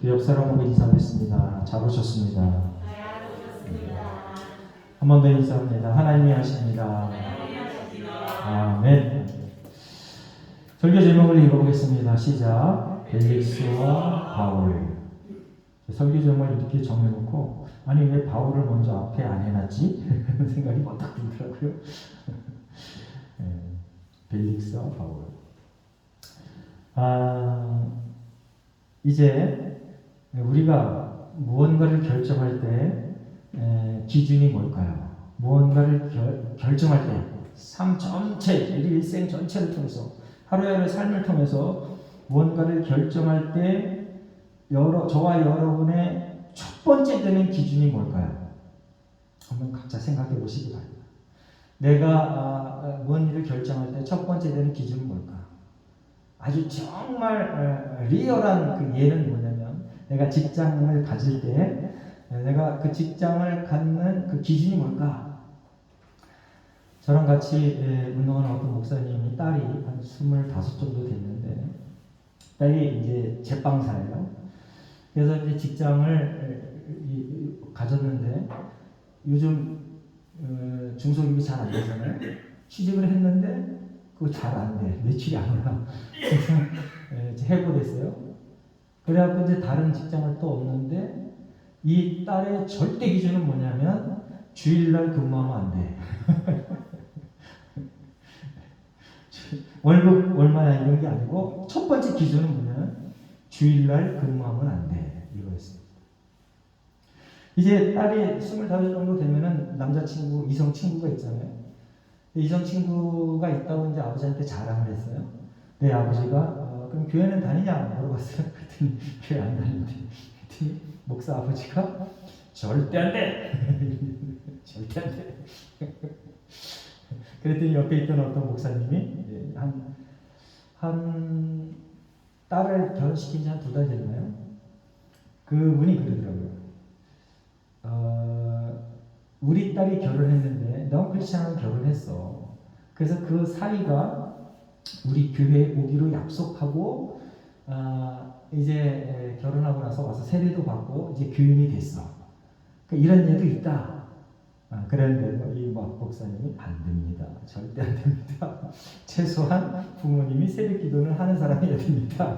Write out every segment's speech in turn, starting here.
옆 사람하고 인사하겠습니다. 잘 오셨습니다. 한 번 더 인사합니다. 하나님이 하십니다. 아멘. 설교 제목을 읽어보겠습니다. 시작. 벨릭스와 바울. 설교 제목을 이렇게 정해놓고 아니 왜 바울을 먼저 앞에 안 해놨지? 생각이 먼저 들더라고요. 벨릭스와 바울. 이제 우리가 무언가를 결정할 때 기준이 뭘까요? 무언가를 결정할 때 삶 전체, 일생 전체를 통해서 하루하루 삶을 통해서 무언가를 결정할 때 저와 여러분의 첫 번째 되는 기준이 뭘까요? 한번 각자 생각해 보시기 바랍니다. 내가 무언 일을 결정할 때 첫 번째 되는 기준은 뭘까? 아주 정말 리얼한 그 예는 뭐냐면 내가 직장을 가질 때 내가 그 직장을 갖는 그 기준이 뭘까? 저랑 같이 운동하는 어떤 목사님이 딸이 한 25 정도 됐는데 딸이 이제 제빵사예요. 그래서 이제 직장을 가졌는데 요즘 중소기업이 잘 안 되잖아요. 취직을 했는데 그거 잘 안 돼. 매출이 안 올라. 그래서 해고됐어요. 그래갖고 이제 다른 직장을 또 얻는데 이 딸의 절대 기준은 뭐냐면 주일날 근무하면 안 돼. 월급 얼마야 이런 게 아니고 첫 번째 기준은 뭐냐면 주일날 근무하면 안 돼. 이거였습니다. 이제 딸이 25 정도 되면은 남자친구, 이성 친구가 있잖아요. 이성 친구가 있다고 이제 아버지한테 자랑을 했어요. 내 아버지가 그럼 교회는 다니냐 물어봤어요. 그랬더니 교회 안 다닌대. 그랬더니 목사 아버지가 절대 안 돼. 절대 안 돼. 그랬더니 옆에 있던 어떤 목사님이 한 딸을 결혼시킨 지 한 2달 됐나요? 그분이 그러더라고요. 우리 딸이 결혼했는데 넌 그렇지 않으면 결혼했어. 그래서 그 사이가 우리 교회에 오기로 약속하고 이제 결혼하고 나서 와서 세례도 받고 이제 교인이 됐어. 그러니까 이런 예도 있다. 그런데 이 목사님이 안 됩니다. 절대 안 됩니다. 최소한 부모님이 새벽 기도를 하는 사람이어야 됩니다.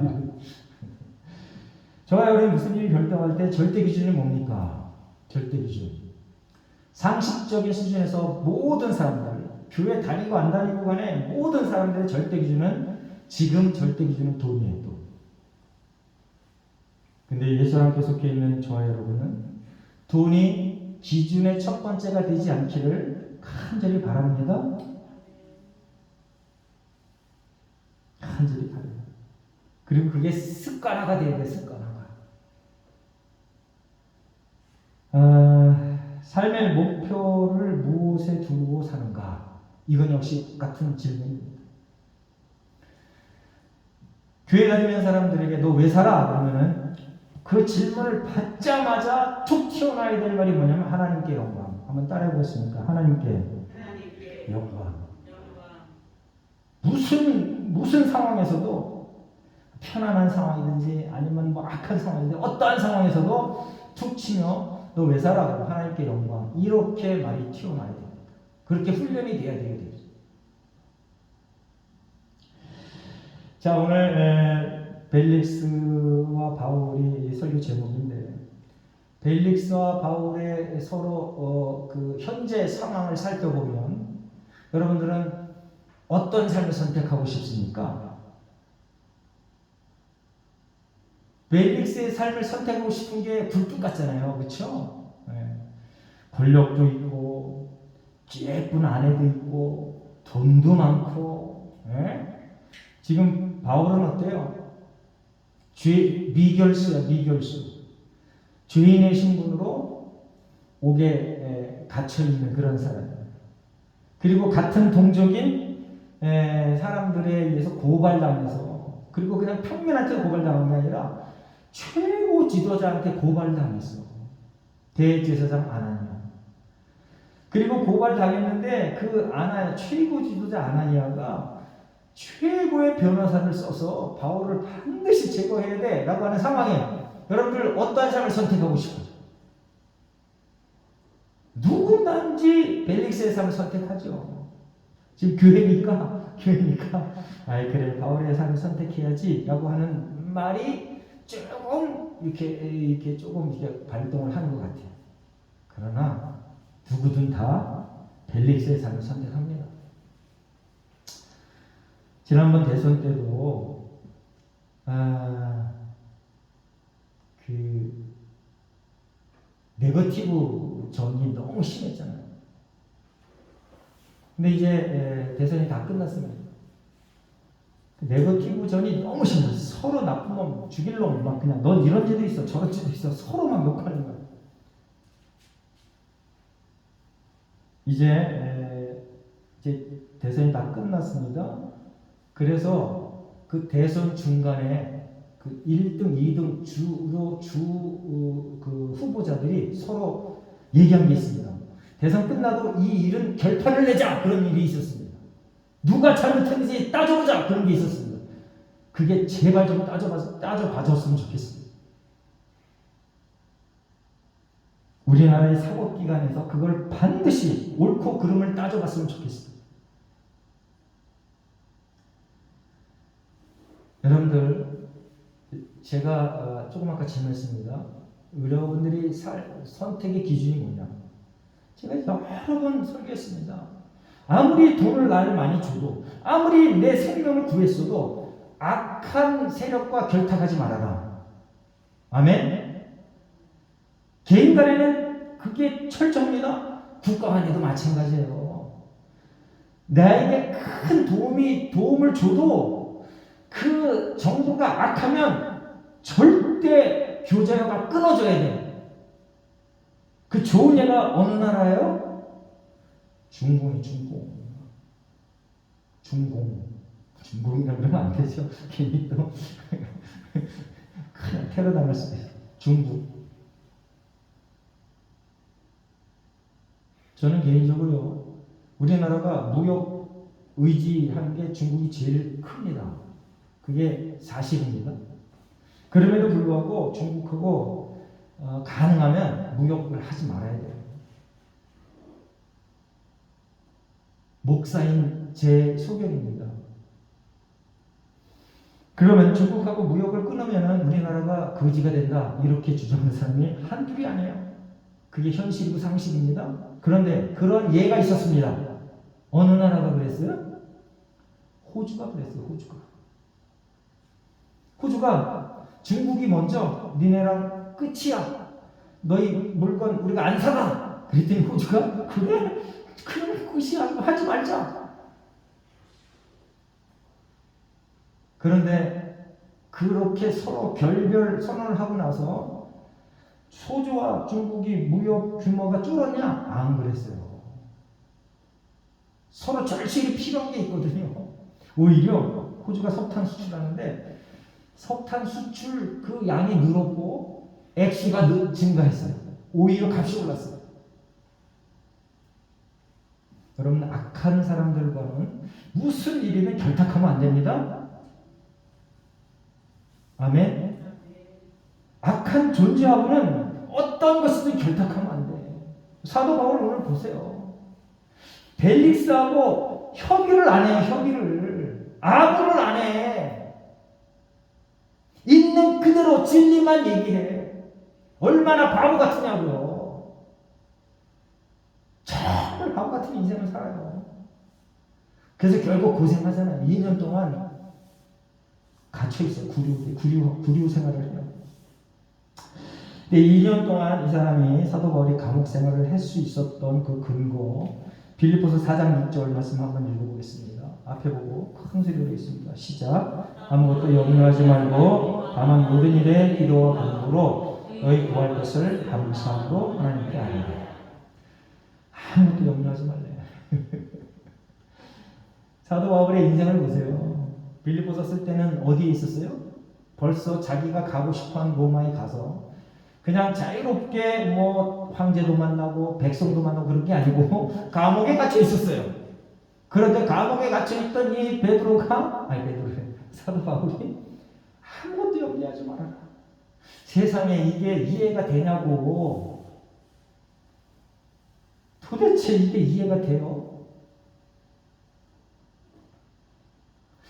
저와 여러분이 무슨 일을 결정할 때 절대 기준이 뭡니까? 절대 기준. 상식적인 수준에서 모든 사람들, 교회 다니고 안 다니고 간에 모든 사람들의 절대 기준은 지금 절대 기준은 돈이에요. 돈. 근데 예수 안에 속해 있는 저와 여러분은 돈이 기준의 첫 번째가 되지 않기를 간절히 바랍니다. 간절히 바랍니다. 그리고 그게 습관화가 돼야 돼. 습관화가. 삶의 목표를 무엇에 두고 사는가? 이건 역시 같은 질문입니다. 교회 다니는 사람들에게 너 왜 살아? 그러면은 그 질문을 받자마자 툭 튀어나와야 될 말이 뭐냐면 하나님께 영광. 한번 따라해 보겠습니까? 하나님께 영광. 무슨 상황에서도 편안한 상황이든지 아니면 뭐 악한 상황이든지 어떠한 상황에서도 툭 치며 너 왜 살아? 하나님께 영광. 이렇게 말이 튀어나와야 됩니다. 그렇게 훈련이 돼야 되겠죠. 자, 오늘 벨릭스와 바울이 설교 제목인데 벨릭스와 바울의 서로 그 현재 상황을 살펴보면 여러분들은 어떤 삶을 선택하고 싶습니까? 벨릭스의 삶을 선택하고 싶은 게 불빛 같잖아요. 그렇죠? 권력도 있고 예쁜 아내도 있고 돈도 많고 지금 바울은 어때요? 미결수야, 미결수. 죄인의 신분으로 옥에 갇혀있는 그런 사람. 그리고 같은 동족인 사람들에 의해서 고발당해서, 그리고 그냥 평민한테 고발당한 게 아니라 최고 지도자한테 고발당했어. 대제사장 아나니아. 그리고 고발당했는데 그 최고 지도자 아나니아가 최고의 변호사를 써서 바울을 반드시 제거해야 돼 라고 하는 상황에 여러분들 어떠한 삶을 선택하고 싶어요? 누구든지 벨릭스의 삶을 선택하죠. 지금 교회니까 아이 그래 바울의 삶을 선택해야지 라고 하는 말이 조금 이렇게 조금 이렇게 발동을 하는 것 같아요. 그러나 누구든 다 벨릭스의 삶을 선택합니다. 지난번 대선 때도 그 네거티브 전이 너무 심했잖아요. 근데 이제 대선이 다 끝났습니다. 네거티브 전이 너무 심해요. 서로 나쁜 놈, 죽일 놈, 막 그냥 넌 이런 죄도 있어, 저런 죄도 있어, 서로 막 욕하는 거예요. 이제 대선이 다 끝났습니다. 그래서 그 대선 중간에 그 1등, 2등 그 후보자들이 서로 얘기한 게 있습니다. 대선 끝나도 이 일은 결판을 내자 그런 일이 있었습니다. 누가 잘못했는지 따져보자 그런 게 있었습니다. 그게 제발 좀 따져봐줬으면 좋겠습니다. 우리나라의 사법기관에서 그걸 반드시 옳고 그름을 따져봤으면 좋겠습니다. 여러분들 제가 조금 아까 질문했습니다. 여러분들이 선택의 기준이 뭐냐? 제가 여러 번 설교했습니다. 아무리 돈을 나를 많이 줘도 아무리 내 생명을 구했어도 악한 세력과 결탁하지 말아라. 아멘? 개인 간에는 그게 철저합니다. 국가 간에도 마찬가지예요. 나에게 큰 도움을 줘도 그 정도가 악하면 절대 교제가 끊어져야 돼. 그 좋은 애가 어느 나라예요? 중공이 중공이라 그러면 안 되죠. 괜히 또 그냥 테러 당할 수도 있어요. 중국. 저는 개인적으로 우리나라가 무역 의지하는 게 중국이 제일 큽니다. 그게 사실입니다. 그럼에도 불구하고 중국하고 가능하면 무역을 하지 말아야 돼요. 목사인 제 소견입니다. 그러면 중국하고 무역을 끊으면 우리나라가 거지가 된다 이렇게 주장하는 사람이 한둘이 아니에요. 그게 현실이고 상식입니다. 그런데 그런 예가 있었습니다. 어느 나라가 그랬어요? 호주가 그랬어요. 호주가 중국이 먼저 니네랑 끝이야. 너희 물건 우리가 안 사가. 그랬더니 호주가 그래? 그럼 끝이야. 하지 말자. 그런데 그렇게 서로 결별 선언을 하고 나서 호주와 중국이 무역 규모가 줄었냐? 안 그랬어요. 서로 절실히 필요한 게 있거든요. 오히려 호주가 석탄 수출하는데 석탄 수출 그 양이 늘었고 액수가 증가했어요. 오히려 값이 올랐어요. 여러분 악한 사람들과는 무슨 일이든 결탁하면 안 됩니다. 아멘. 악한 존재하고는 어떤 것이든 결탁하면 안 돼. 사도 바울 오늘 보세요. 벨릭스하고 협의를 안 해. 아부를 안 해. 있는 그대로 진리만 얘기해. 얼마나 바보 같으냐고요. 정말 바보 같은 인생을 살아요. 그래서 결국 고생하잖아요. 2년 동안 갇혀있어요. 구류 생활을 해요. 근데 2년 동안 이 사람이 사도 바울이 감옥 생활을 할 수 있었던 그 근거, 빌립보서 4장 6절 말씀 한번 읽어보겠습니다. 앞에 보고 큰 소리로 있습니다. 시작. 아무것도 염려하지 말고 다만 모든 일에 기도와 간구로 너희 구할 것을 감사함으로 하나님께 아뢰라. 아무것도 염려하지 말래. 사도 바울의 인생을 보세요. 빌립보서 쓸 때는 어디에 있었어요? 벌써 자기가 가고 싶어하는 로마에 가서 그냥 자유롭게 뭐 황제도 만나고 백성도 만나고 그런 게 아니고 감옥에 갇혀 있었어요. 그런데 감옥에 갇혀 있던 이 사도 바울이 아무것도 염려하지 말아라. 세상에 이게 이해가 되냐고. 도대체 이게 이해가 돼요?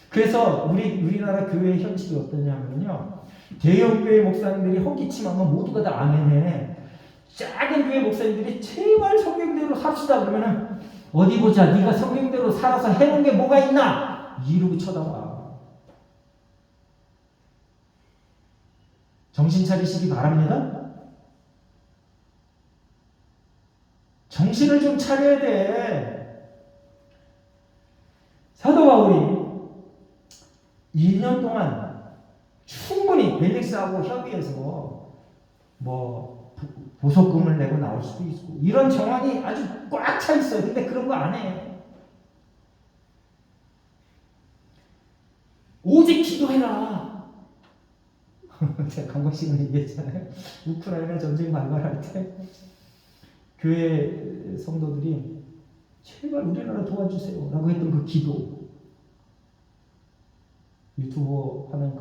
그래서 우리나라 교회의 현실이 어떠냐면요. 대형 교회 목사님들이 헛기침하면 모두가 다 아멘해. 작은 교회 목사님들이 제발 성경대로 삽시다 그러면은 어디 보자. 네가 성경대로 살아서 해놓은 게 뭐가 있나? 이러고 쳐다봐. 정신 차리시기 바랍니다. 정신을 좀 차려야 돼. 사도 바울이 2년 동안 충분히 벨릭스하고 협의해서 뭐 보석금을 내고 나올 수도 있고 이런 정황이 아주 꽉 차 있어요. 근데 그런 거 안 해. 오직 기도해라. 제가 강박식을 얘기했잖아요. 우크라이나 전쟁 발발할 때 교회 성도들이 제발 우리나라 도와주세요 라고 했던 그 기도. 유튜버 하는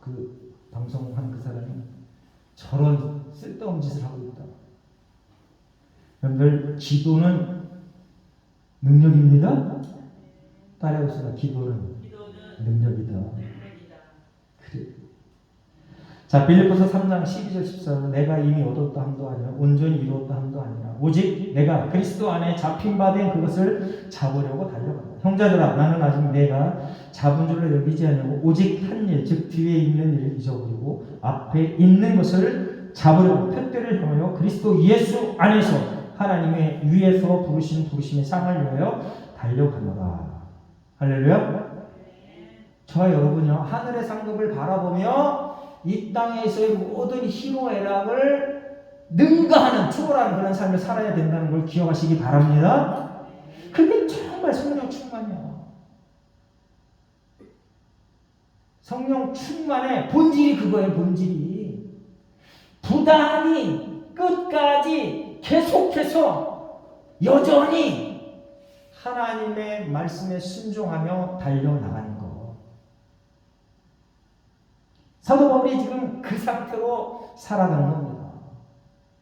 그 방송하는 그 사람이 저런 쓸데없는 짓을 하고 있다. 여러분들, 기도는 능력입니다. 따라해봅시다. 기도는 능력이다. 그래. 자, 빌립보서 3장 12절 14절. 내가 이미 얻었다 함도 아니라 온전히 이루었다 함도 아니라 오직 내가 그리스도 안에 잡힌 바 된 그것을 잡으려고 달려간다. 형제들아, 나는 아직 내가 잡은 줄로 여기지 않냐고 오직 한 일, 즉 뒤에 있는 일을 잊어버리고 앞에 있는 것을 잡으려고 푯대를 향하여 그리스도 예수 안에서 하나님의 위에서 부르신 부르심의 상을 위하여 달려가노라. 할렐루야. 저와 여러분요, 하늘의 상급을 바라보며 이 땅에서의 모든 희노애락을 능가하는, 초월하는 그런 삶을 살아야 된다는 걸 기억하시기 바랍니다. 그게 정말 성령 충만이야. 성령 충만의 본질이 그거예요. 본질이 부단히 끝까지 계속해서 여전히 하나님의 말씀에 순종하며 달려나가는 것. 사도 바울이 지금 그 상태로 살아가는 겁니다.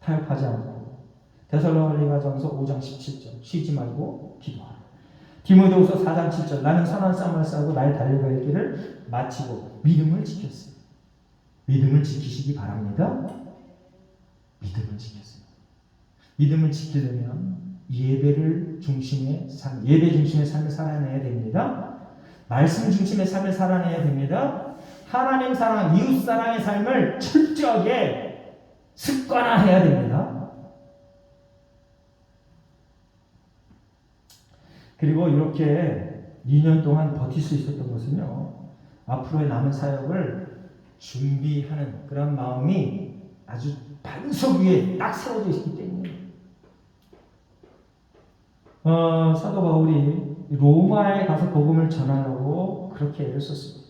타협하지 않고. 데살로니가전서 5장 17절 쉬지 말고 기도하라. 디모데후서 4장 7절 나는 선한 싸움을 싸우고 나의 달려갈 길을 마치고 믿음을 지켰어요. 믿음을 지키시기 바랍니다. 믿음을 지켰어요. 믿음을 지키려면 예배 중심의 삶을 살아내야 됩니다. 말씀 중심의 삶을 살아내야 됩니다. 하나님 사랑, 이웃 사랑의 삶을 철저하게 습관화해야 됩니다. 그리고 이렇게 2년 동안 버틸 수 있었던 것은요, 앞으로의 남은 사역을 준비하는 그런 마음이 아주 반석 위에 딱 세워져 있기 때문에. 사도 바울이 로마에 가서 복음을 전하려고 그렇게 애를 썼습니다.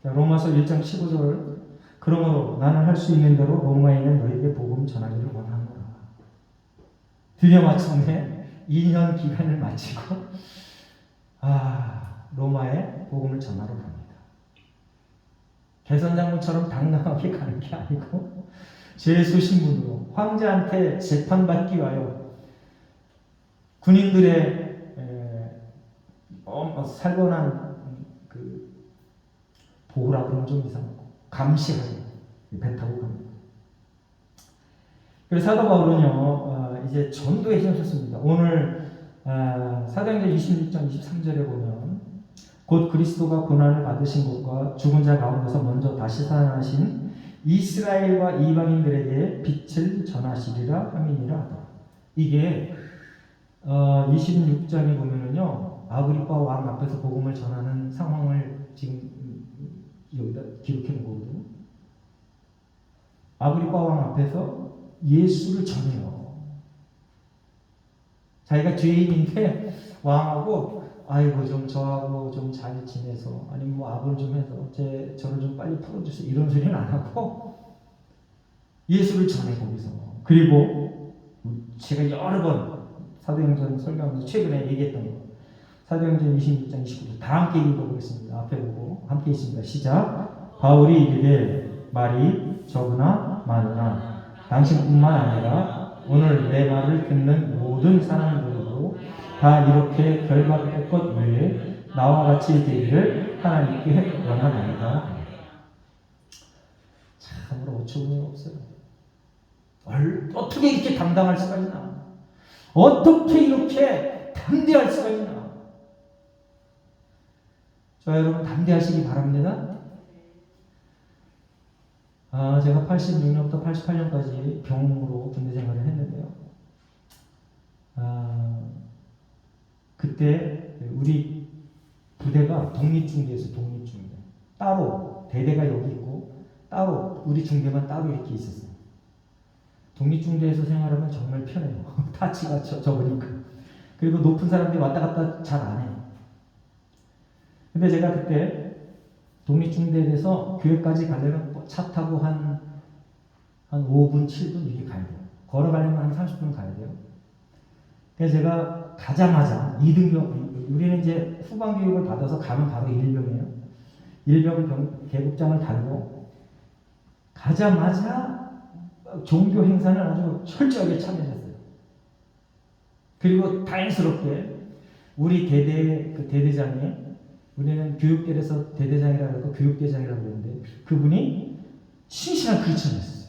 로마서 1장 15절 그러므로 나는 할 수 있는 대로 로마에 있는 너희에게 복음 전하기를 원하노라. 드디어 마침내 2년 기간을 마치고 로마에 복음을 전하러 갑니다. 개선장군처럼 당당하게 가는 게 아니고 제수신분으로 황제한테 재판받기 위하여 군인들의 살벌한 그 보호라 그러면 좀 이상하고 감시하고 배 타고 갑니다. 그래서 사도 바울은요 이제 전도에 힘썼습니다. 오늘 사도행전 26장 23절에 보면 곧 그리스도가 고난을 받으신 것과 죽은 자 가운데서 먼저 다시 살아나신 이스라엘과 이방인들에게 빛을 전하시리라 함이니라 하다. 이게 26장에 보면은요 아그리파 왕 앞에서 복음을 전하는 상황을 지금 여기다 기록해 놓은 거거든요. 아그리파 왕 앞에서 예수를 전해요. 자기가 죄인인데 왕하고 아이고 좀 저하고 좀 잘 지내서 아니면 뭐 압을 좀 해서 저를 좀 빨리 풀어주세요 이런 소리는 안 하고 예수를 전해 거기서. 그리고 제가 여러 번 사도행전 설교하면서 최근에 얘기했던 거 사도행전 26장 29절 다 함께 읽어보겠습니다. 앞에 보고 함께 있습니다. 시작. 바울이 이르되 말이 적으나 많으나 당신뿐만 아니라 오늘 내 말을 듣는 모든 사람들도 다 이렇게 결박할 것 외에 나와 같이 되기를 하나님께 원하나이다. 참으로 어처구니 없어요. 어떻게 이렇게 당당할 수가 있나? 어떻게 이렇게 담대할 수가 있나? 저 여러분 담대하시기 바랍니다. 제가 86년부터 88년까지 병으로 군대 생활을 했는데요. 그때 우리 부대가 독립중대에서 독립중대. 따로 대대가 여기 있고 따로 우리 중대만 따로 이렇게 있었어요. 독립중대에서 생활하면 정말 편해요. 타치가 적으니까. 그리고 높은 사람들이 왔다 갔다 잘 안 해요. 근데 제가 그때 독립중대에서 교회까지 가려면 차 타고 한 5분, 7분 이렇게 가야 돼요. 걸어가려면 한 30분 가야 돼요. 그래서 제가 가자마자 2등병, 우리는 이제 후방 교육을 받아서 가면 바로 일병이에요. 일병 계급장을 달고 가자마자 종교 행사는 아주 철저하게 참여했어요. 그리고 다행스럽게 우리 대대장이 우리는 교육대에서 대대장이라고 하고 교육대장이라고 그러는데 그분이 신실한 크리스천이었어요.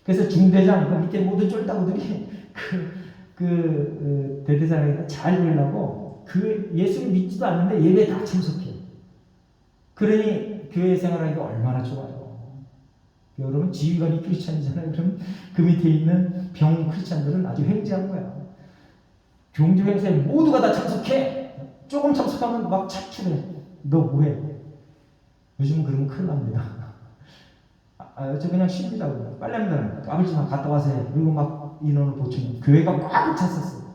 그래서 중대장, 그 밑에 모든 쫄따구들이 대대장에게 잘 보이려고 그 예수를 믿지도 않는데 예배에 다 참석해요. 그러니 교회 생활하기가 얼마나 좋아요. 여러분 지휘관이 크리스찬이잖아요. 그럼 그 밑에 있는 병 크리스찬들은 아주 횡재한 거야. 종교 행사에 모두가 다 참석해. 조금 참석하면 막 차출해. 너 뭐해? 요즘은 그러면 큰일 납니다. 저 그냥 쉽니다. 빨리 합니다. 아버지만 갔다 와세요. 그리고 막 인원을 보충해. 교회가 꽉 찼었어요.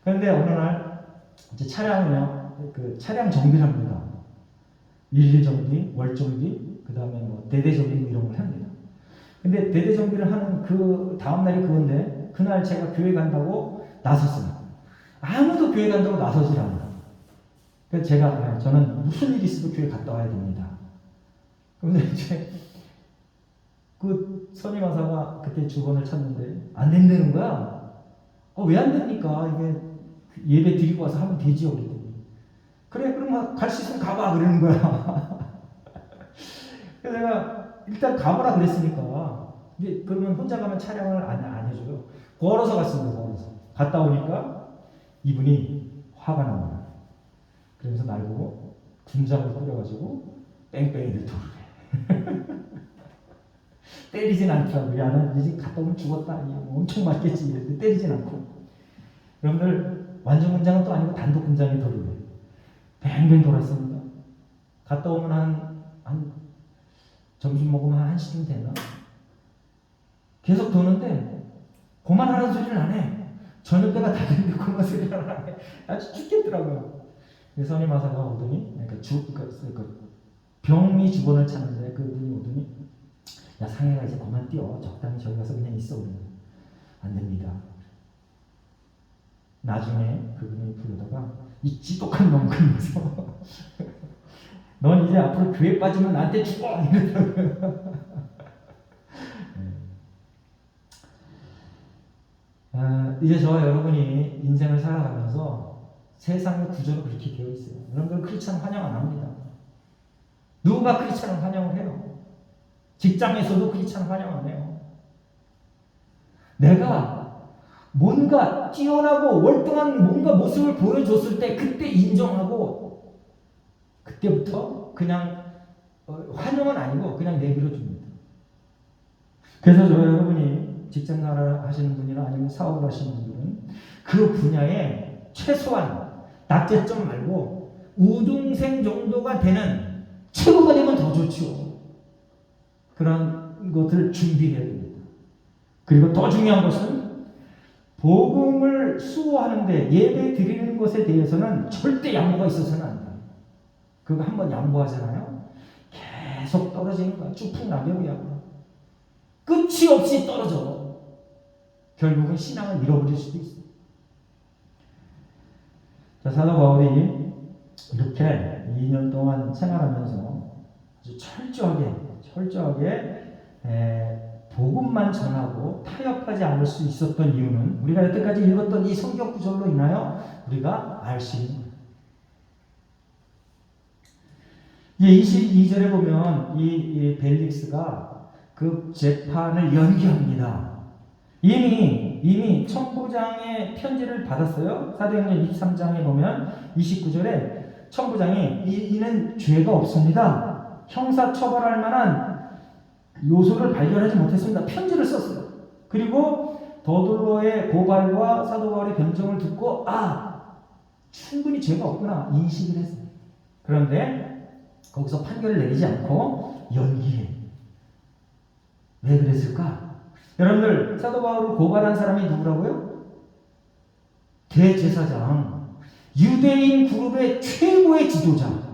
그런데 어느 날 이제 차량 정비를 합니다. 일일 정비, 월 정비, 그 다음에 뭐 대대 정비 이런 걸 합니다. 근데 대대 정비를 하는 그 다음 날이 그건데 그날 제가 교회 간다고 나섰어요. 아무도 교회 간다고 나서질 않아요. 그래서 저는 무슨 일이 있어도 교회 갔다 와야 됩니다. 그런데 이제 그 선임하사가 그때 주번을 찾는데 안 된다는 거야. 왜 안 됩니까? 이게 예배 드리고 와서 하면 되지요. 그랬더니 그래 그럼 갈 수 있으면 가봐 그러는 거야. 그래서 내가 일단 가보라 그랬으니까 근데 그러면 혼자 가면 촬영을 안 해줘요. 걸어서 갔습니다. 걸어서 갔다 오니까 이분이 화가 납니다. 그러면서 날 보고 군장을 뿌려가지고 뺑뺑이를 돌으래. 때리진 않더라고요. 나는 이제 갔다 오면 죽었다. 엄청 맞겠지. 이랬는데 때리진 않고. 여러분들 완전 군장은 또 아니고 단독 군장이 돌으래. 뱅뱅 돌았습니다. 갔다 오면 한 점심 먹으면 한 1시쯤 되나? 계속 도는데 그만하라는 소리를 안 해. 저녁 때가 다 됐는데 그만 소리를 안 해. 아주 죽겠더라고요. 그래서 선임하사가 오더니 병이 주번을 찾는데 그분이 오더니 야 상해가 이제 그만 뛰어. 적당히 저기 가서 그냥 있어. 안 됩니다. 나중에 그분이 부르다가 이 지독한 놈 그러면서 넌 이제 앞으로 교회 빠지면 나한테 죽어 이러더라고요. 이제 저와 여러분이 인생을 살아가면서 세상의 구조는 그렇게 되어 있어요. 여러분들 크리스찬 환영 안 합니다. 누가 크리스찬을 환영을 해요? 직장에서도 크리스찬 환영 안 해요. 내가 뭔가 뛰어나고 월등한 뭔가 모습을 보여줬을 때 그때 인정하고 그때부터 그냥 환영은 아니고 그냥 내버려 줍니다. 그래서 저 여러분이 직장생활 하시는 분이나 아니면 사업을 하시는 분들은 그 분야에 최소한 낙제점 말고 우등생 정도가 되는 최고가 되면 더 좋죠. 그런 것을 준비해야 됩니다. 그리고 더 중요한 것은 복음을 수호하는데 예배 드리는 것에 대해서는 절대 양보가 있어서는 안 돼요. 그거 한번 양보하잖아요. 계속 떨어지는 거야. 쭉쭉 낙엽이야. 끝이 없이 떨어져. 결국은 신앙을 잃어버릴 수도 있어요. 자, 사도 바울이 이렇게 2년 동안 생활하면서 아주 철저하게 복음만 전하고 타협하지 않을 수 있었던 이유는 우리가 여태까지 읽었던 이 성경 구절로 인하여 우리가 알 수 있는 거예요. 22절에 보면 이 벨릭스가 그 재판을 연기합니다. 이미 천부장의 편지를 받았어요. 사도행전 23장에 보면 29절에 천부장이 이는 죄가 없습니다. 형사 처벌할 만한 요소를 발견하지 못했습니다. 편지를 썼어요. 그리고 더둘로의 고발과 사도 바울의 변정을 듣고 충분히 죄가 없구나 인식을 했어요. 그런데 거기서 판결을 내리지 않고 연기해. 왜 그랬을까? 여러분들 사도 바울을 고발한 사람이 누구라고요? 대제사장, 유대인 그룹의 최고의 지도자.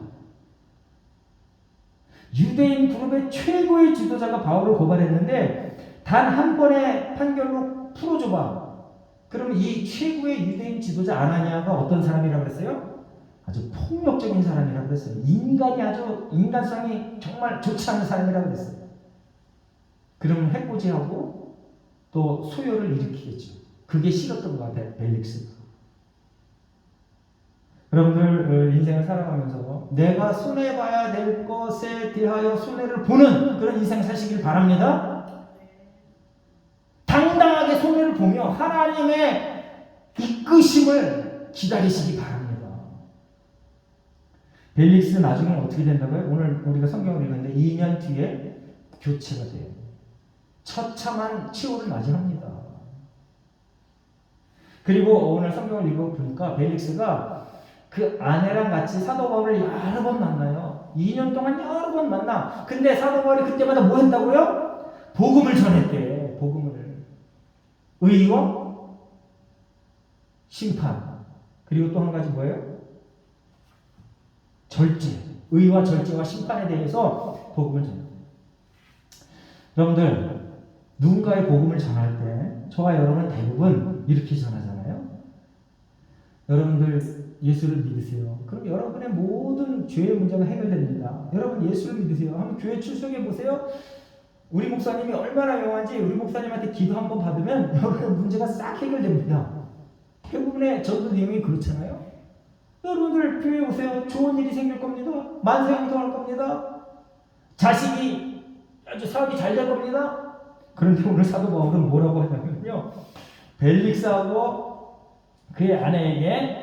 유대인 그룹의 최고의 지도자가 바울을 고발했는데 단 한 번의 판결로 풀어줘봐. 그러면 이 최고의 유대인 지도자 아나니아가 어떤 사람이라고 그랬어요? 아주 폭력적인 사람이라고 그랬어요. 인간성이 정말 좋지 않은 사람이라고 그랬어요. 그러면 해코지하고 또 소요를 일으키겠죠. 그게 싫었던 것 같아요. 벨릭스가. 여러분들 인생을 살아가면서 내가 손해봐야 될 것에 대하여 손해를 보는 그런 인생 사시길 바랍니다. 당당하게 손해를 보며 하나님의 이끄심을 기다리시기 바랍니다. 벨릭스 나중에 어떻게 된다고요? 오늘 우리가 성경을 읽었는데 2년 뒤에 교체가 돼요. 처참한 치욕을 맞이합니다. 그리고 오늘 성경을 읽어보니까 벨릭스가 그 아내랑 같이 사도 바울을 여러 번 만나요. 2년 동안 여러 번 만나. 근데 사도 바울이 그때마다 뭐 했다고요? 복음을 전했대. 복음을. 의와 심판. 그리고 또 한 가지 뭐예요? 절제. 의와 절제와 심판에 대해서 복음을 전합니다. 여러분들 누군가의 복음을 전할 때 저와 여러분은 대부분 이렇게 전하잖아요. 여러분들 예수를 믿으세요. 그럼 여러분의 모든 죄의 문제가 해결됩니다. 여러분 예수를 믿으세요. 한번 교회 출석해 보세요. 우리 목사님이 얼마나 명한지 우리 목사님한테 기도 한번 받으면 여러분의 문제가 싹 해결됩니다. 대부분의 전도 내용이 그렇잖아요. 여러분들 교회 오세요. 좋은 일이 생길 겁니다. 만세 형통할 겁니다. 자식이 아주 사업이 잘 될 겁니다. 그런데 오늘 사도 바울은 뭐라고 하냐면요. 벨릭스하고 그의 아내에게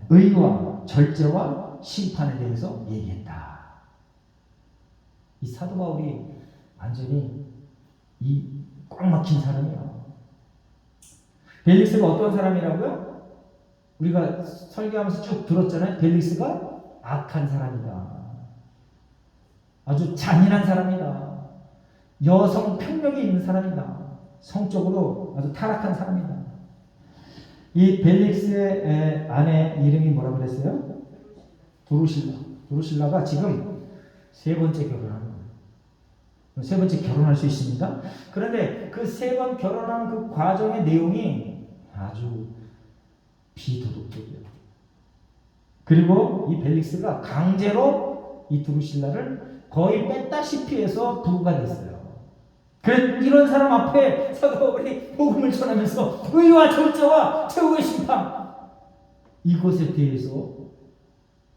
의와 절제와 심판에 대해서 얘기했다. 이 사도 바울이 완전히 꽉 막힌 사람이야. 벨릭스가 어떤 사람이라고요? 우리가 설교하면서 쭉 들었잖아요. 벨릭스가 악한 사람이다. 아주 잔인한 사람이다. 여성 폭력이 있는 사람이다. 성적으로 아주 타락한 사람이다. 이 벨릭스의 아내 이름이 뭐라고 그랬어요? 두루실라. 두루실라가 지금 세 번째 결혼하는 거예요. 세 번째 결혼할 수 있습니다. 그런데 그 세 번 결혼한 그 과정의 내용이 아주 비도덕적이에요. 그리고 이 벨릭스가 강제로 이 두루실라를 거의 뺐다시피 해서 부부가 됐어요. 그래서 이런 사람 앞에 사도 바울이 복음을 전하면서 의와 절제와 최후의 심판 이것에 대해서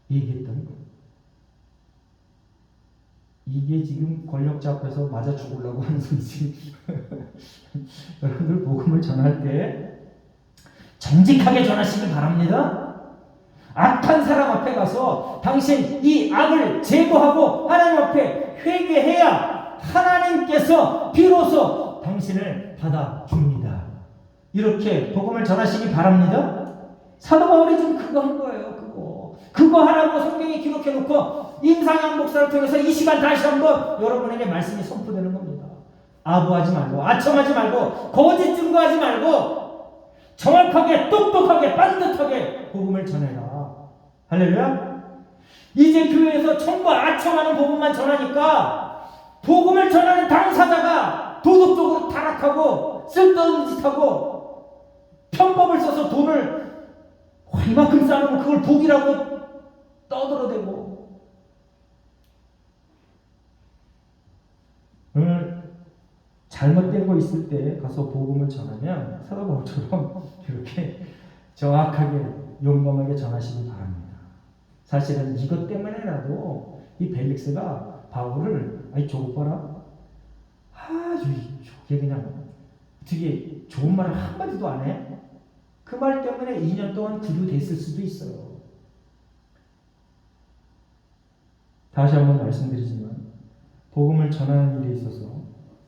얘기했다는 거예요. 이게 지금 권력자 앞에서 맞아 죽으려고 하는 소리지. 여러분들 복음을 전할 때 정직하게 전하시기 바랍니다. 악한 사람 앞에 가서 당신 이 악을 제거하고 하나님 앞에 회개해야 하나님께서 비로소 당신을 받아줍니다. 이렇게 복음을 전하시기 바랍니다. 사도 바울이 지금 그거 한 거예요. 그거 하라고 성경에 기록해놓고 임상현 목사를 통해서 이 시간 다시 한번 여러분에게 말씀이 선포되는 겁니다. 아부하지 말고 아첨하지 말고 거짓 증거하지 말고 정확하게 똑똑하게 반듯하게 복음을 전해라. 할렐루야. 이제 교회에서 전부 아첨하는 복음만 전하니까 복음을 전하는 당사자가 도덕적으로 타락하고 쓸데없는 짓하고 편법을 써서 돈을 이만큼 쌓아놓으면 그걸 복이라고 떠들어대고 잘못된 거 있을 때 가서 복음을 전하면 사도 바울처럼 이렇게 정확하게 용감하게 전하시기 바랍니다. 사실은 이것 때문에라도 이 벨릭스가 바울을 아니 저거 봐라 저게 그냥 어떻게 좋은 말을 한마디도 안 해? 그 말 때문에 2년 동안 구류됐을 수도 있어요. 다시 한번 말씀드리지만 복음을 전하는 일에 있어서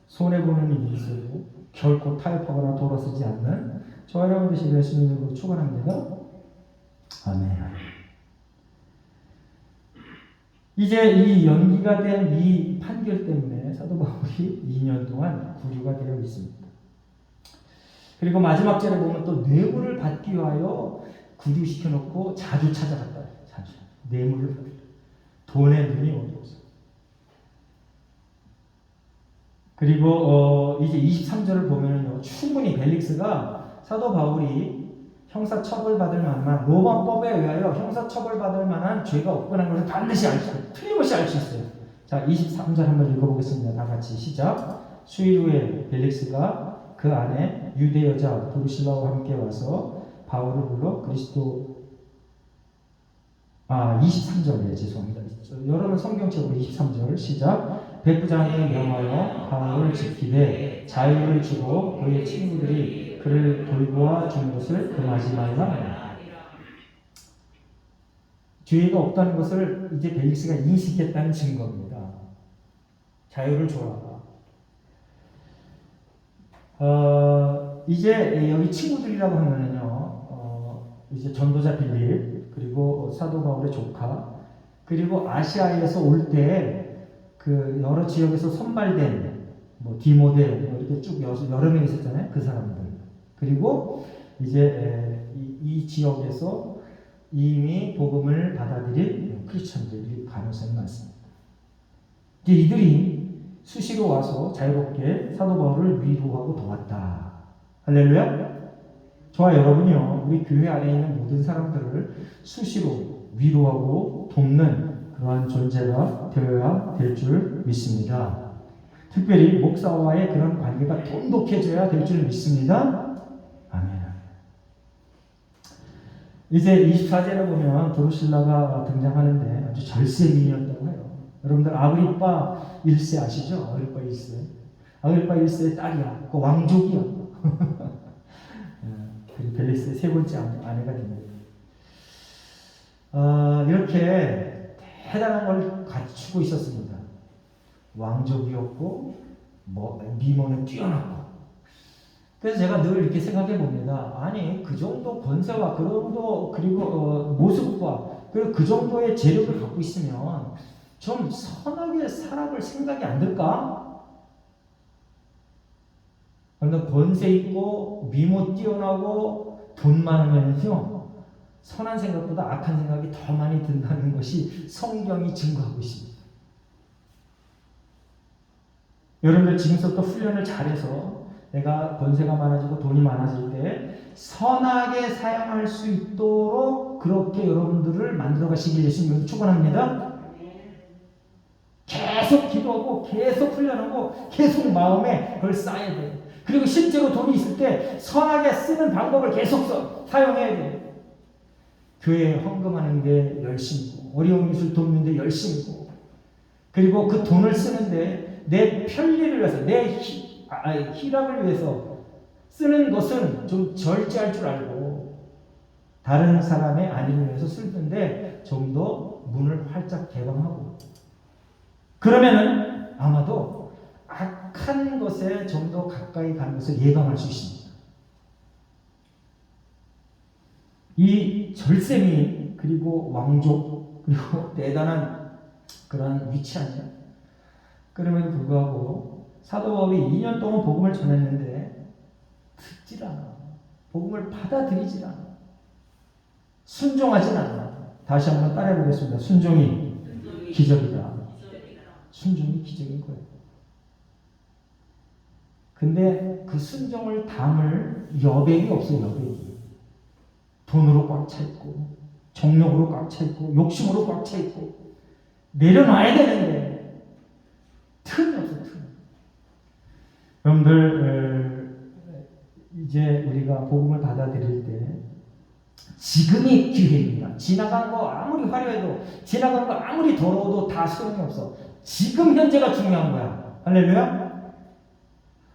손해보는 일이 있어도 결코 타협하거나 돌아서지 않는 저와 여러분 되시길 예수님으로 축원합니다. 아멘. 이제 이 연기가 된 이 판결 때문에 사도 바울이 2년 동안 구류가 되어 있습니다. 그리고 마지막 절에 보면 또 뇌물을 받기 위하여 구류시켜놓고 자주 찾아갔다. 자주. 뇌물을 받기. 돈에 눈이 어두워서. 그리고 이제 23절을 보면요. 충분히 벨릭스가 사도 바울이 형사처벌받을 만한 로마법에 의하여 형사처벌받을 만한 죄가 없거나 것을 반드시 틀림없이 알 수 있어요. 자, 23절 한번 읽어보겠습니다. 다 같이 시작. 수일 후에 벨릭스가 그 안에 유대 여자 도르실라와 함께 와서 바울을 불러 23절에 죄송합니다. 여러분 성경책으로 23절 시작. 백부장에 명하여 바울을 지키되 자유를 주고 그의 친구들이 그를 돌보아 준 것을 금하지 말라. 죄가 없다는 것을 이제 벨릭스가 인식했다는 증거입니다. 자유를 줘라. 이제 여기 친구들이라고 하면은요, 이제 전도자 빌립, 그리고 사도 바울의 조카, 그리고 아시아에서 올 때 그 여러 지역에서 선발된 뭐 디모데 이렇게 쭉 여러 명 있었잖아요. 그 사람들. 그리고 이제 이 지역에서 이미 복음을 받아들인 크리스천들이 가능성이 많습니다. 이제 이들이 수시로 와서 자유롭게 사도 바울을 위로하고 도왔다. 할렐루야. 저와 여러분이요, 우리 교회 안에 있는 모든 사람들을 수시로 위로하고 돕는 그러한 존재가 되어야 될 줄 믿습니다. 특별히 목사와의 그런 관계가 돈독해져야 될 줄 믿습니다. 아멘. 이제 24절에 보면 도르실라가 등장하는데 아주 절세미인이었다고 해요. 여러분들 아그리파 1세 아시죠? 아그리파 1세. 아그리파 1세의 딸이야. 그 왕족이야. 그리고 벨릭스의 세 번째 아내가 됩니다. 이렇게 대단한 걸 갖추고 있었습니다. 왕족이었고 미모는 뛰어났고. 그래서 제가 늘 이렇게 생각해 봅니다. 아니 그 정도 권세와 그 정도 그리고 모습과 그리고 그 정도의 재력을 갖고 있으면 좀 선하게 살아볼 생각이 안 들까? 그런데 권세 있고 미모 뛰어나고 돈 많으면요 선한 생각보다 악한 생각이 더 많이 든다는 것이 성경이 증거하고 있습니다. 여러분들 지금부터 훈련을 잘해서 내가 권세가 많아지고 돈이 많아질 때 선하게 사용할 수 있도록 그렇게 여러분들을 만들어 가시길 예수님으로 축원합니다. 계속 기도하고 계속 훈련하고 계속 마음에 그걸 쌓아야 돼요. 그리고 실제로 돈이 있을 때 선하게 쓰는 방법을 계속 사용해야 돼요. 교회에 헌금하는 게 열심이고 어려운 이웃을 돕는 데 열심이고 그리고 그 돈을 쓰는데 내 편리를 위해서 내 희락을 위해서 쓰는 것은 좀 절제할 줄 알고 다른 사람의 안위를 위해서 쓸 텐데 좀 더 문을 활짝 개방하고 그러면은 아마도 악한 것에 좀 더 가까이 가는 것을 예방할 수 있습니다. 이 절세미 그리고 왕족 그리고 대단한 그런 위치 아니야? 그럼에도 불구하고 사도 바울이 2년 동안 복음을 전했는데 듣질 않아. 복음을 받아들이질 않아. 순종하진 않아. 다시 한번 따라해 보겠습니다. 순종이 기적이다. 순종이 기적인 거예요. 근데 그 순종을 담을 여백이 없어요. 여백이. 돈으로 꽉 차 있고 정욕으로 꽉 차 있고 욕심으로 꽉 차 있고 내려놔야 되는데 틈이 없어. 틈. 여러분들 이제 우리가 복음을 받아들일 때 지금이 기회입니다. 지나간 거 아무리 화려해도 지나간 거 아무리 더러워도 다 소용이 없어. 지금 현재가 중요한 거야. 할렐루야.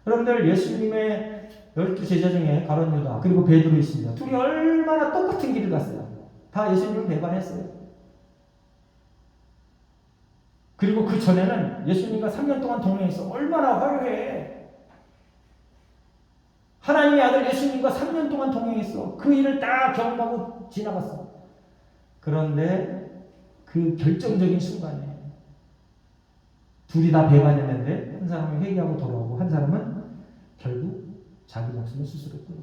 여러분들 예수님의 12제자 중에 가룟 유다 그리고 베드로 있습니다. 둘이 얼마나 똑같은 길을 갔어요. 다 예수님을 배반했어요. 그리고 그 전에는 예수님과 3년 동안 동행했어. 얼마나 화려해. 하나님의 아들 예수님과 3년 동안 동행했어. 그 일을 다 경험하고 지나갔어. 그런데 그 결정적인 순간에 둘이 다 배반했는데 한 사람은 회개하고 돌아오고 한 사람은 결국 자기 목숨을 스스로 끊어.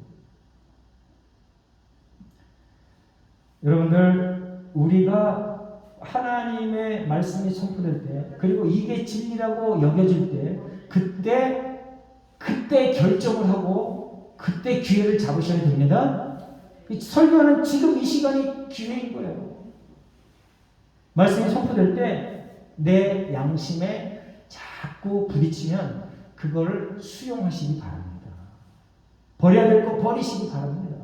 여러분들 우리가 하나님의 말씀이 선포될 때 그리고 이게 진리라고 여겨질 때 그때 결정을 하고 그때 기회를 잡으셔야 됩니다. 설교하는 지금 이 시간이 기회인 거예요. 말씀이 선포될 때 내 양심에 자꾸 부딪히면 그걸 수용하시기 바랍니다. 버려야 될 거 버리시기 바랍니다.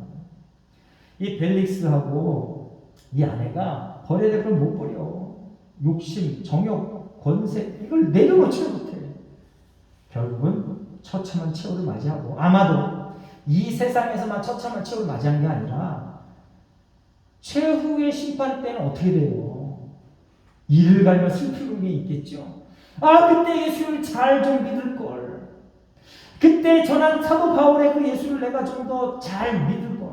이 벨릭스하고 이 아내가 버려야 될 걸 못 버려. 욕심, 정욕, 권세 이걸 내려놓지 못해. 결국은 처참한 최후를 맞이하고 아마도 이 세상에서만 처참한 최후를 맞이한 게 아니라 최후의 심판 때는 어떻게 돼요? 이를 갈면 슬픈 게 있겠죠. 그때 예수를 잘 좀 믿을걸. 그때 전한 사도 바울의 그 예수를 내가 좀 더 잘 믿을걸.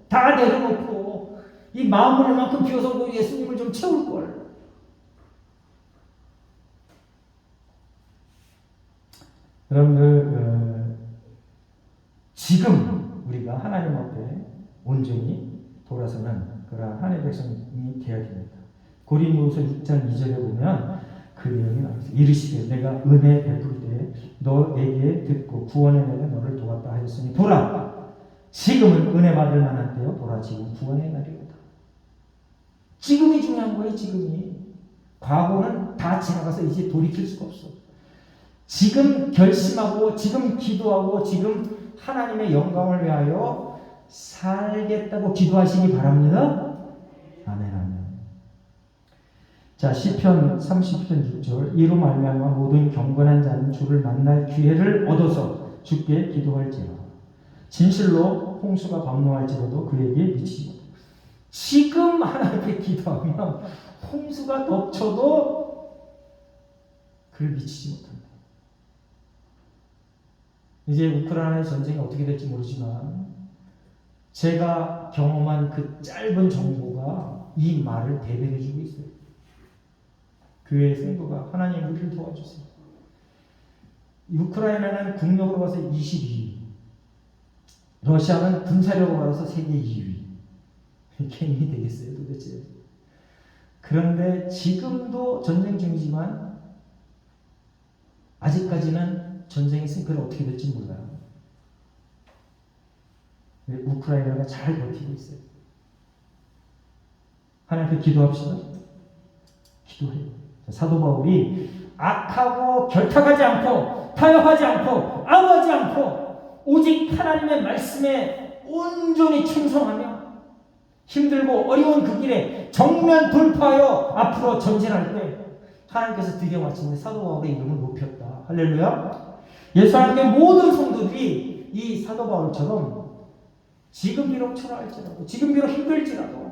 다 내려놓고 이 마음을 만큼 비워서 그 예수님을 좀 채울걸. 여러분들 지금 우리가 하나님 앞에 온전히 돌아서는 그런 하나님의 백성이 되어야 됩니다. 고린도후서 6장 2절에 보면 그 내용이 나와있어요. 이르시되 내가 은혜 베풀 때 너에게 듣고 구원의 날에 너를 도왔다 하였으니 보라 지금은 은혜 받을 만한 때요 보라 지금 구원의 날이로다. 지금이 중요한 거예요. 지금이. 과거는 다 지나가서 이제 돌이킬 수가 없어. 지금 결심하고 지금 기도하고 지금 하나님의 영광을 위하여 살겠다고 기도하시기 바랍니다. 아멘 아멘. 자 시편 30편 6절 이로 말미암아 모든 경건한 자는 주를 만날 기회를 얻어서 주께 기도할지라. 진실로 홍수가 방문할지라도 그에게 미치지 못한다. 지금 하나님께 기도하면 홍수가 덮쳐도 그를 미치지 못한다. 이제 우크라이나의 전쟁이 어떻게 될지 모르지만 제가 경험한 그 짧은 정보가 이 말을 대변해주고 있어요. 교회의 성도가 하나님 우리를 도와주세요. 우크라이나는 국력으로 봐서 22위, 러시아는 군사력으로 봐서 세계 2위. 이게 힘이 되겠어요 도대체. 그런데 지금도 전쟁 중이지만 아직까지는 전쟁의 승패는 어떻게 될지 몰라요. 우크라이나가 잘 버티고 있어요. 하나님께 기도합시다. 기도해요. 사도 바울이 악하고 결탁하지 않고 타협하지 않고 아무하지 않고 오직 하나님의 말씀에 온전히 충성하며 힘들고 어려운 그 길에 정면 돌파하여 앞으로 전진할 때 하나님께서 드디어 마침내 사도 바울의 이름을 높였다. 할렐루야. 예수 하나님의 모든 성도들이 이 사도 바울처럼 지금 비록 초라할지라도 지금 비록 힘들지라도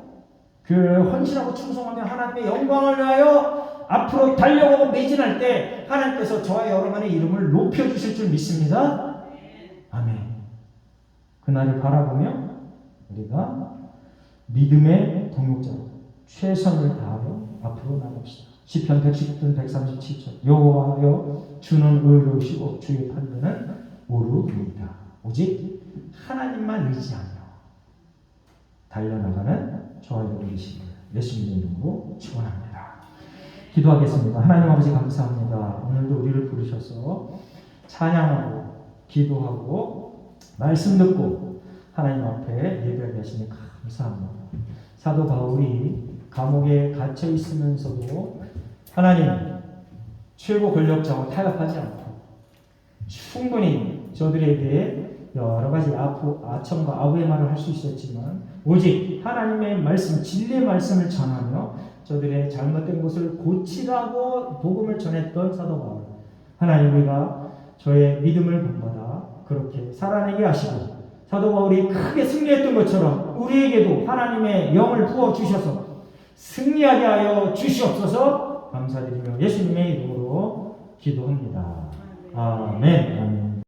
그 헌신하고 충성하며 하나님의 영광을 위하여 앞으로 달려가고 매진할 때 하나님께서 저와 여러분의 이름을 높여주실 줄 믿습니다. 아멘. 그날을 바라보며 우리가 믿음의 동역자로 최선을 다하여 앞으로 나갑시다. 시편 119편 137절 여호와여 주는 의로우시고 주의 판단은 오르입니다. 오직 하나님만 의지하며 달려나가는 저와 여러분이시길 예수님의 이름으로 축원합니다. 기도하겠습니다. 하나님 아버지 감사합니다. 오늘도 우리를 부르셔서 찬양하고 기도하고 말씀 듣고 하나님 앞에 예배하게 하시니 감사합니다. 사도 바울이 감옥에 갇혀 있으면서도 하나님 최고 권력자와 타협하지 않고 충분히 저들에게 여러 가지 아첨과 아부의 말을 할 수 있었지만 오직 하나님의 말씀, 진리의 말씀을 전하며 저들의 잘못된 것을 고치라고 복음을 전했던 사도 바울. 하나님, 우리가 저의 믿음을 본받아 그렇게 살아내게 하시고 사도 바울이 크게 승리했던 것처럼 우리에게도 하나님의 영을 부어주셔서 승리하게 하여 주시옵소서. 감사드리며 예수님의 이름으로 기도합니다. 아멘. 아멘.